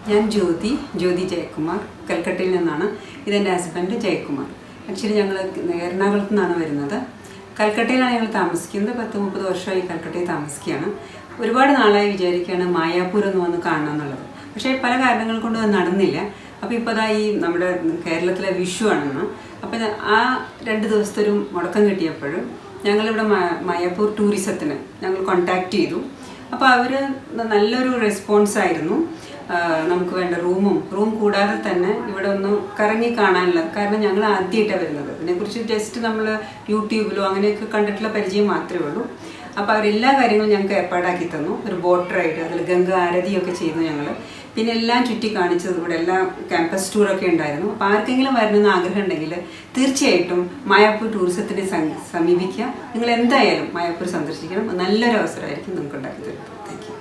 ഞാൻ ജ്യോതി ജയകുമാർ കൽക്കട്ടയിൽ നിന്നാണ്. ഇതെൻ്റെ ഹസ്ബൻഡ് ജയകുമാർ. ആക്ച്വലി ഞങ്ങൾ എറണാകുളത്ത് നിന്നാണ് വരുന്നത്. കൽക്കട്ടയിലാണ് ഞങ്ങൾ താമസിക്കുന്നത്. 10-30 വർഷമായി കൽക്കട്ടയിൽ താമസിക്കുകയാണ്. ഒരുപാട് നാളായി വിചാരിക്കുകയാണ് മായാപൂർ ഒന്ന് വന്ന് കാണണം എന്നുള്ളത്. പക്ഷേ പല കാരണങ്ങൾ കൊണ്ട് അത് നടന്നില്ല. അപ്പോൾ ഇപ്പോൾ അതാ ഈ നമ്മുടെ കേരളത്തിലെ വിഷു ആണെന്ന്. അപ്പോൾ ആ 2 ദിവസത്തെ ഒരു മുടക്കം കിട്ടിയപ്പോൾ ഞങ്ങളിവിടെ മായാപൂർ ടൂറിസത്തിന് ഞങ്ങൾ കോൺടാക്റ്റ് ചെയ്തു. അപ്പോൾ അവർ നല്ലൊരു റെസ്പോൺസായിരുന്നു. നമുക്ക് വേണ്ട റൂം കൂടാതെ തന്നെ ഇവിടെ ഒന്ന് കറങ്ങി കാണാനുള്ളത്. കാരണം ഞങ്ങൾ ആദ്യമായിട്ടാണ് വരുന്നത്. ഇതിനെക്കുറിച്ച് ജസ്റ്റ് നമ്മൾ യൂട്യൂബിലോ അങ്ങനെയൊക്കെ കണ്ടിട്ടുള്ള പരിചയം മാത്രമേ ഉള്ളൂ. അപ്പോൾ അവരെല്ലാ കാര്യങ്ങളും ഞങ്ങൾക്ക് ഏർപ്പാടാക്കി തന്നു. ഒരു ബോട്ട് റൈഡ്, അതിൽ ഗംഗ ആരതിയൊക്കെ ചെയ്തു ഞങ്ങൾ. പിന്നെ എല്ലാം ചുറ്റി കാണിച്ചത് ഇവിടെ എല്ലാം ക്യാമ്പസ് ടൂറൊക്കെ ഉണ്ടായിരുന്നു. അപ്പോൾ ആർക്കെങ്കിലും വരണമെന്ന് ആഗ്രഹം ഉണ്ടെങ്കിൽ തീർച്ചയായിട്ടും മായാപൂർ ടൂറിസത്തിനെ സമീപിക്കുക. നിങ്ങൾ എന്തായാലും മായാപൂർ സന്ദർശിക്കണം. നല്ലൊരു അവസരമായിരിക്കും നിങ്ങൾക്ക് ഉണ്ടാക്കി തരുന്നത്. Thank you.